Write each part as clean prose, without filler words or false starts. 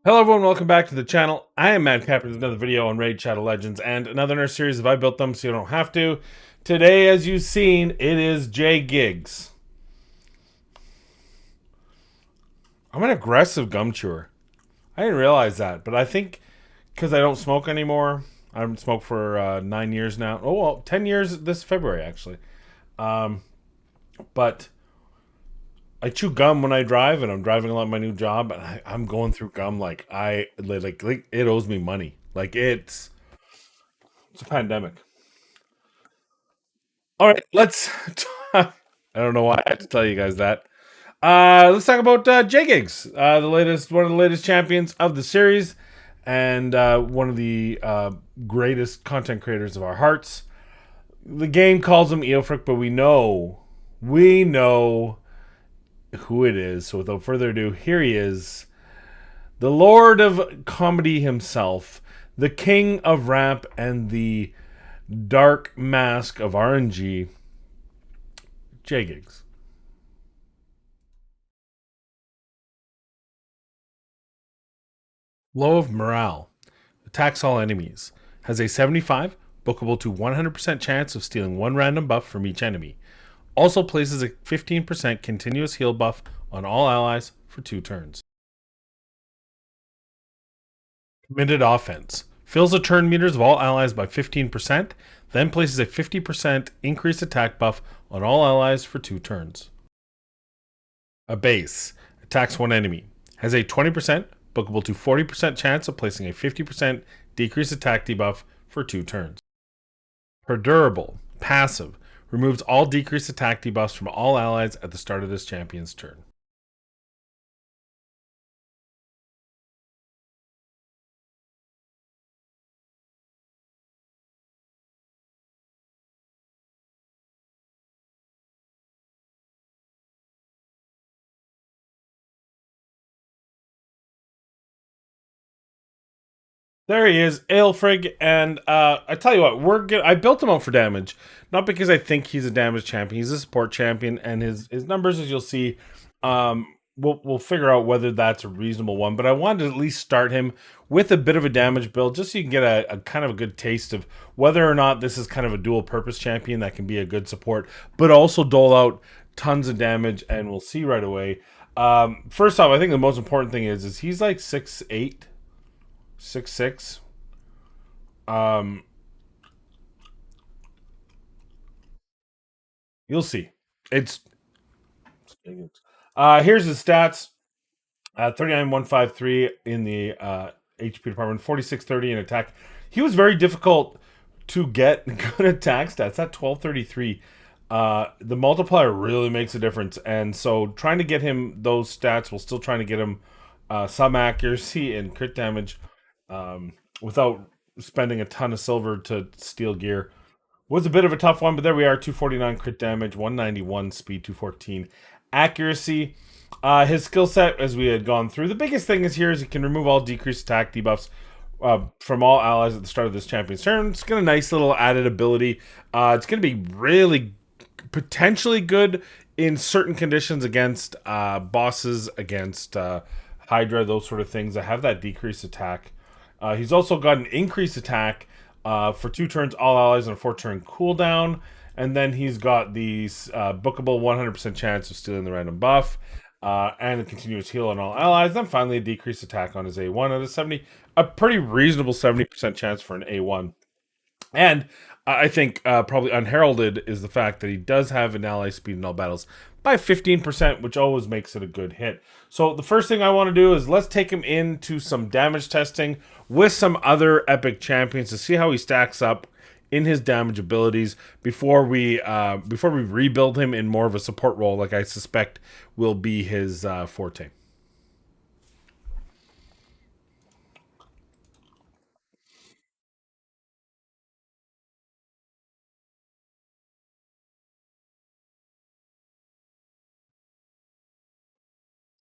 Hello everyone, welcome back to the channel. I am Mad Captain with another video on Raid Shadow Legends and another in our series of I Built Them So You Don't Have To. Today, as you've seen, it is JGIGS. I'm an aggressive gum chewer. I didn't realize that, but I think because I don't smoke anymore, I haven't smoked for 9 years now. Oh, well, 10 years this February, actually. But I chew gum when I drive, and I'm driving a lot in my new job, and I'm going through gum like it owes me money. Like it's a pandemic. All right, let's. I don't know why I had to tell you guys that. Let's talk about JGIGS, one of the latest champions of the series, and one of the greatest content creators of our hearts. The game calls him Eolfrig, but we know who it is. So without further ado, here he is, the Lord of Comedy himself, the King of Rap, and the Dark Mask of RNG, JGIGS. Low of Morale. Attacks all enemies. Has a 75, bookable to 100% chance of stealing one random buff from each enemy. Also places a 15% continuous heal buff on all allies for 2 turns. Committed Offense. Fills the turn meters of all allies by 15%, then places a 50% increased attack buff on all allies for 2 turns. Abase. Attacks one enemy. Has a 20%, bookable to 40% chance of placing a 50% decreased attack debuff for 2 turns. Perdurable. Passive. Removes all decreased attack debuffs from all allies at the start of this champion's turn. There he is, Eolfrig, and I tell you what, I built him out for damage, not because I think he's a damage champion. He's a support champion, and his numbers, as you'll see, we'll figure out whether that's a reasonable one. But I wanted to at least start him with a bit of a damage build, just so you can get a kind of a good taste of whether or not this is kind of a dual purpose champion that can be a good support, but also dole out tons of damage. And we'll see right away. First off, I think the most important thing is he's like 6'8". 6'6". Um, you'll see. It's here's his stats: 39,153 in the HP department, 4630 in attack. He was very difficult to get good attack stats. That 1233. The multiplier really makes a difference, and so trying to get him those stats, while still trying to get him some accuracy and crit damage, without spending a ton of silver to steal gear, was a bit of a tough one. But there we are: 249 crit damage, 191 speed, 214 accuracy. His skill set, as we had gone through, the biggest thing is here is he can remove all decreased attack debuffs from all allies at the start of this champion's turn. It's got a nice little added ability. It's going to be really potentially good in certain conditions against bosses, against Hydra, those sort of things that have that decreased attack. He's also got an increased attack for 2 turns, all allies, and a 4-turn cooldown. And then he's got the bookable 100% chance of stealing the random buff, and a continuous heal on all allies. Then finally, a decreased attack on his A1 at a 70, a pretty reasonable 70% chance for an A1. And I think probably unheralded is the fact that he does have an ally speed in all battles by 15%, which always makes it a good hit. So the first thing I want to do is let's take him into some damage testing with some other epic champions to see how he stacks up in his damage abilities before we rebuild him in more of a support role, like I suspect will be his forte.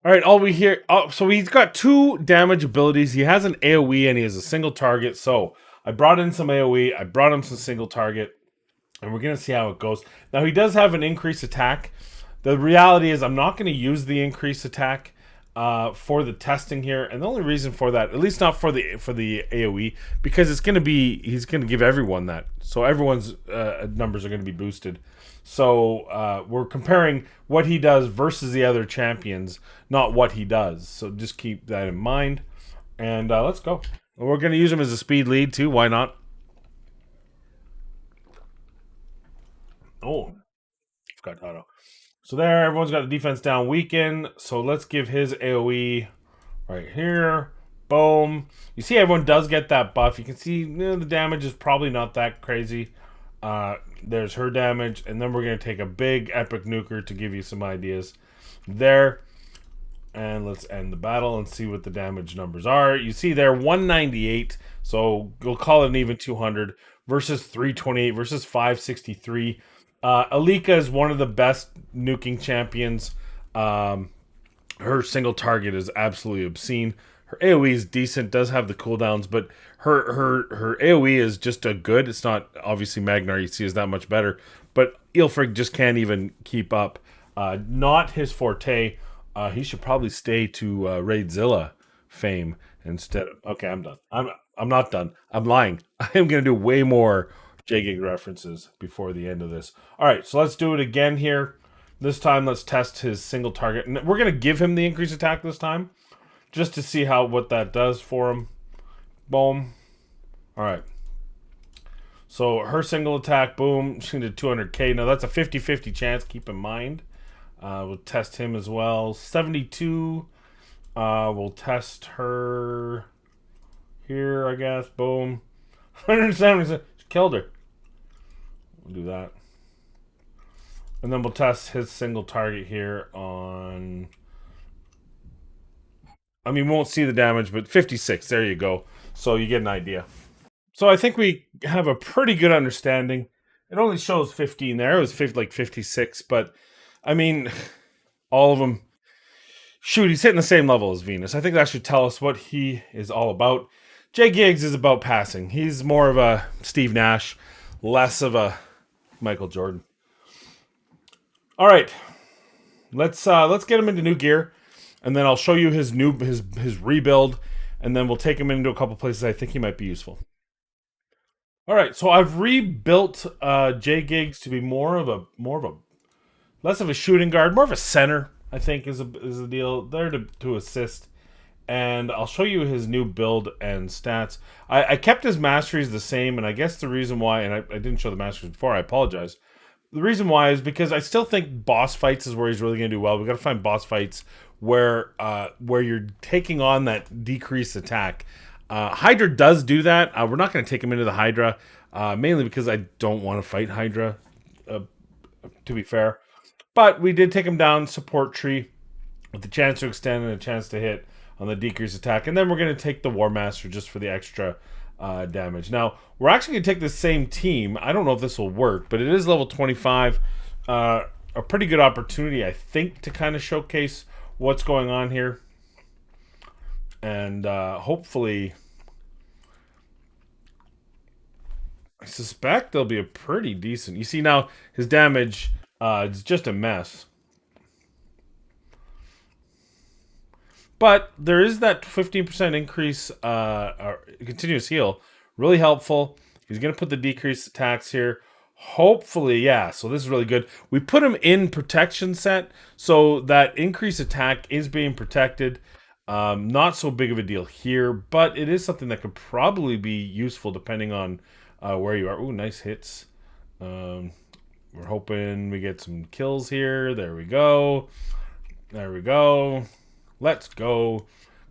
All right, all we hear. Oh, so he's got 2 damage abilities. He has an AoE and he has a single target. So I brought in some AoE. I brought him some single target, and we're gonna see how it goes. Now he does have an increased attack. The reality is, I'm not going to use the increased attack for the testing here, and the only reason for that, at least not for the AOE, because it's gonna be he's gonna give everyone that, so everyone's numbers are gonna be boosted. So we're comparing what he does versus the other champions, not what he does. So just keep that in mind, and let's go. We're gonna use him as a speed lead too. Why not? Oh, forgot auto. So there, everyone's got the defense down weaken. So let's give his AOE right here. Boom. You see everyone does get that buff. You can see the damage is probably not that crazy. There's her damage. And then we're going to take a big epic nuker to give you some ideas there. And let's end the battle and see what the damage numbers are. You see there, 198. So we'll call it an even 200 versus 328 versus 563. Alika is one of the best nuking champions. Her single target is absolutely obscene. Her AoE is decent, does have the cooldowns, but her AoE is just a good. It's not obviously Magnar you see is that much better, but Eolfrig just can't even keep up. Not his forte. He should probably stay to Raidzilla fame instead of. Okay, I'm done. I'm not done. I'm lying. I am gonna do way more JGIG references before the end of this. All right, so let's do it again here. This time, let's test his single target. And we're going to give him the increased attack this time, just to see what that does for him. Boom. All right. So her single attack, boom, she did 200k. Now, that's a 50-50 chance, keep in mind. We'll test him as well. 72. We'll test her here, I guess. Boom. 170. Killed her. We'll do that. And then we'll test his single target here on. I mean, we won't see the damage, but 56. There you go. So you get an idea. So I think we have a pretty good understanding. It only shows 15 there. It was 50, like 56, but I mean, all of them. Shoot, he's hitting the same level as Venus. I think that should tell us what he is all about. JGIGS is about passing. He's more of a Steve Nash, less of a Michael Jordan. All right, let's get him into new gear, and then I'll show you his rebuild, and then we'll take him into a couple places I think he might be useful. All right, so I've rebuilt JGIGS to be more of a less of a shooting guard, more of a center. I think is a deal there to assist. And I'll show you his new build and stats. I kept his masteries the same, and I guess the reason why, and I didn't show the masteries before, I apologize. The reason why is because I still think boss fights is where he's really going to do well. We've got to find boss fights where you're taking on that decreased attack. Hydra does do that. We're not going to take him into the Hydra, mainly because I don't want to fight Hydra, to be fair. But we did take him down support tree with the chance to extend and a chance to hit on the decreased attack. And then we're going to take the War Master just for the extra damage. Now, we're actually going to take the same team. I don't know if this will work, but it is level 25. A pretty good opportunity, I think, to kind of showcase what's going on here. And hopefully, I suspect they'll be a pretty decent. You see now, his damage is just a mess. But there is that 15% increase, continuous heal. Really helpful. He's going to put the decreased attacks here. Hopefully, yeah. So this is really good. We put him in protection set, so that increased attack is being protected. Not so big of a deal here, but it is something that could probably be useful depending on where you are. Ooh, nice hits. We're hoping we get some kills here. There we go. There we go. Let's go.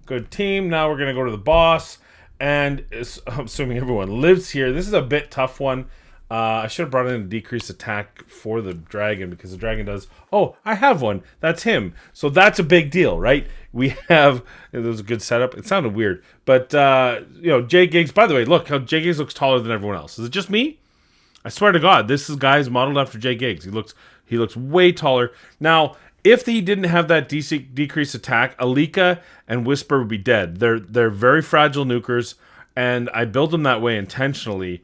Good team. Now we're going to go to the boss. And I'm assuming everyone lives here. This is a bit tough one. I should have brought in a decreased attack for the dragon because the dragon does. Oh, I have one. That's him. So that's a big deal, right? We have. It was a good setup. It sounded weird. But, JGIGS. By the way, look how JGIGS looks taller than everyone else. Is it just me? I swear to God, this is guys modeled after JGIGS. He looks way taller. Now, if he didn't have that decreased attack, Alika and Whisper would be dead. They're very fragile nukers, and I build them that way intentionally.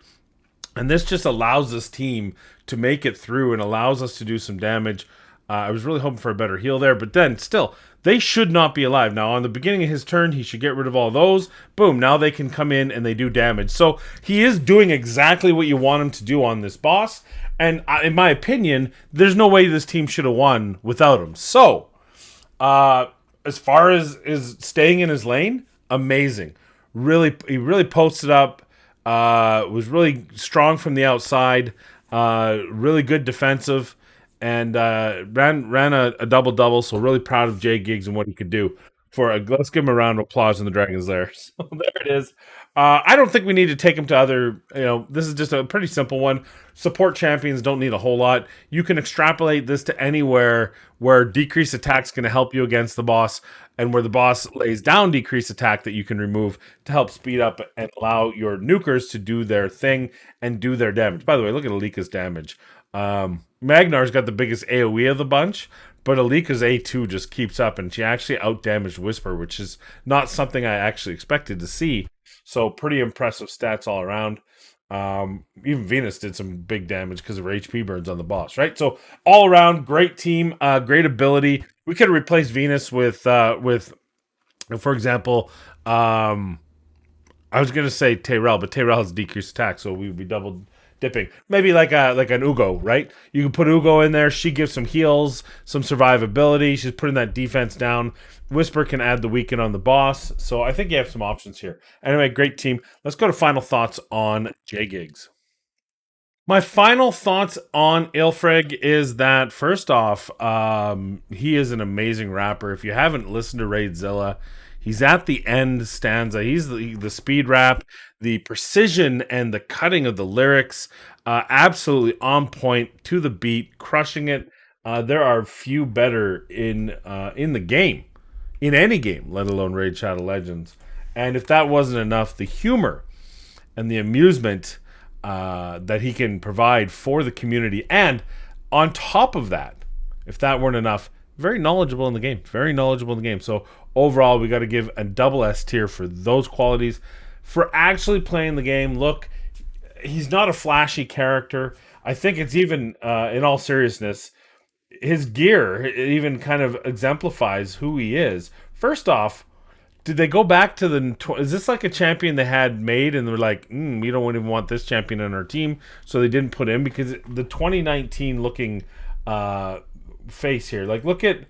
And this just allows this team to make it through and allows us to do some damage. I was really hoping for a better heal there, but then still, they should not be alive. Now, on the beginning of his turn, he should get rid of all those. Boom, now they can come in and they do damage. So he is doing exactly what you want him to do on this boss. And in my opinion, there's no way this team should have won without him. So, uh, as far as is staying in his lane, amazing. Really, he really posted up. Was really strong from the outside. Really good defensive, and ran a double double. So really proud of JGIGS and what he could do. Let's give him a round of applause in the Dragons there. So there it is. I don't think we need to take him to other. This is just a pretty simple one. Support champions don't need a whole lot. You can extrapolate this to anywhere where decreased attack's going to help you against the boss, and where the boss lays down decreased attack that you can remove to help speed up and allow your nukers to do their thing and do their damage. By the way, look at Alika's damage. Magnar's got the biggest AoE of the bunch, but Alika's A2 just keeps up, and she actually outdamaged Whisper, which is not something I actually expected to see. So pretty impressive stats all around. Even Venus did some big damage because of her HP burns on the boss, right? So all around, great team, great ability. We could have replaced Venus with, for example, I was gonna say Tayrell, but Tayrell has decreased attack, so we would be double dipping. Maybe like an Ugo, right? You can put Ugo in there. She gives some heals, some survivability. She's putting that defense down. Whisper can add the weaken on the boss. So I think you have some options here. Anyway, great team. Let's go to final thoughts on JGIGS. My final thoughts on Eolfrig is that, first off, he is an amazing rapper. If you haven't listened to Raidzilla, he's at the end stanza. He's the speed rap, the precision and the cutting of the lyrics, absolutely on point, to the beat, crushing it. There are few better in the game, in any game, let alone Raid Shadow Legends. And if that wasn't enough, the humor and the amusement that he can provide for the community, and on top of that, if that weren't enough, very knowledgeable in the game. Very knowledgeable in the game. So overall, we got to give a double S tier for those qualities. For actually playing the game, look, he's not a flashy character. I think it's even, in all seriousness, his gear even kind of exemplifies who he is. First off, did they go back to is this like a champion they had made and they're like, we don't even want this champion on our team, so they didn't put him? Because the 2019 looking face here, like look at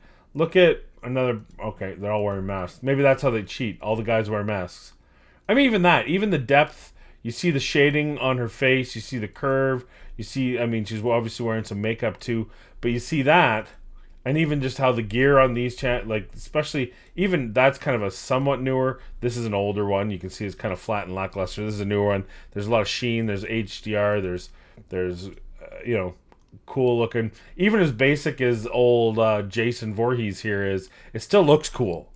another. Okay, they're all wearing masks. Maybe that's how they cheat. All the guys wear masks. I mean, even the depth, you see the shading on her face, you see the curve, you see, I mean, she's obviously wearing some makeup too, but you see that. And even just how the gear on these like, especially, even that's kind of a somewhat newer. This is an older one. You can see it's kind of flat and lackluster. This is a newer one. There's a lot of sheen. There's HDR. There's cool looking. Even as basic as old Jason Voorhees here is, it still looks cool,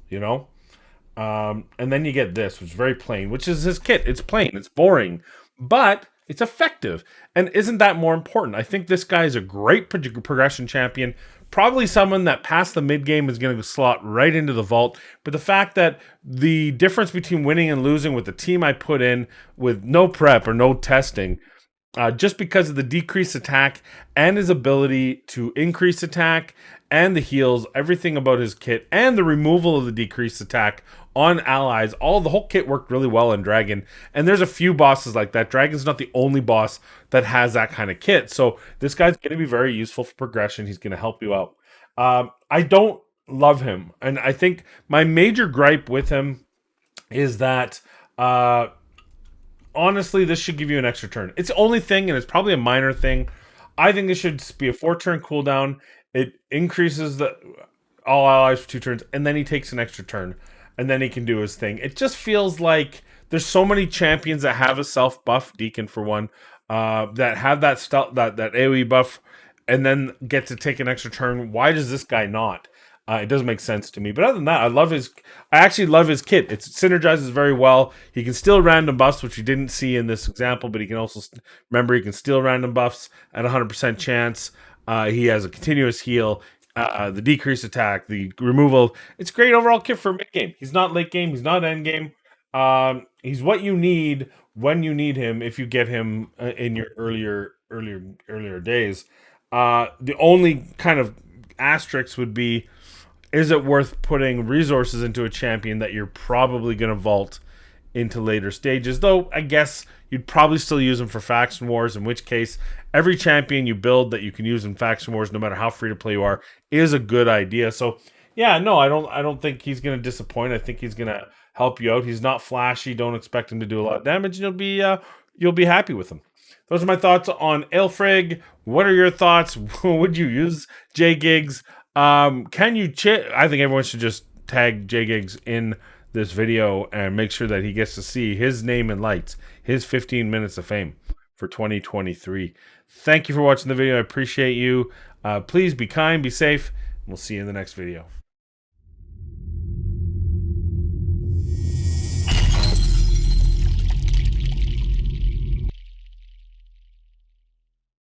and then you get this, which is very plain, which is his kit. It's plain. It's boring. But it's effective. And isn't that more important? I think this guy is a great progression champion. Probably someone that past the mid game is going to slot right into the vault. But the fact that the difference between winning and losing with the team I put in with no prep or no testing, just because of the decreased attack and his ability to increase attack and the heals, everything about his kit, and the removal of the decreased attack on allies, the whole kit worked really well in Dragon. And there's a few bosses like that. Dragon's not the only boss that has that kind of kit. So this guy's going to be very useful for progression. He's going to help you out. I don't love him. And I think my major gripe with him is that honestly, this should give you an extra turn. It's the only thing, and it's probably a minor thing. I think it should be a 4-turn cooldown. It increases all allies for 2 turns, and then he takes an extra turn, and then he can do his thing. It just feels like there's so many champions that have a self buff, Deacon for one, that have that AoE buff, and then get to take an extra turn. Why does this guy not? It doesn't make sense to me. But other than that, I actually love his kit. It synergizes very well. He can steal random buffs, which we didn't see in this example, but he can also, remember, he can steal random buffs at 100% chance. He has a continuous heal, the decreased attack, the removal. It's a great overall kit for mid game. He's not late game. He's not end game. He's what you need when you need him, if you get him in your earlier days. The only kind of asterisk would be, is it worth putting resources into a champion that you're probably going to vault into later stages? Though I guess you'd probably still use them for faction wars, in which case every champion you build that you can use in faction wars, no matter how free to play you are, is a good idea. So yeah, no, I don't think he's going to disappoint. I think he's going to help you out. He's not flashy. Don't expect him to do a lot of damage, and you'll be happy with him. Those are my thoughts on Eolfrig. What are your thoughts? Would you use JGIGS? Can you I think everyone should just tag JGIGS in this video and make sure that he gets to see his name in lights, his 15 minutes of fame for 2023. Thank you for watching the video. I appreciate you. Please be kind, be safe, and we'll see you in the next video.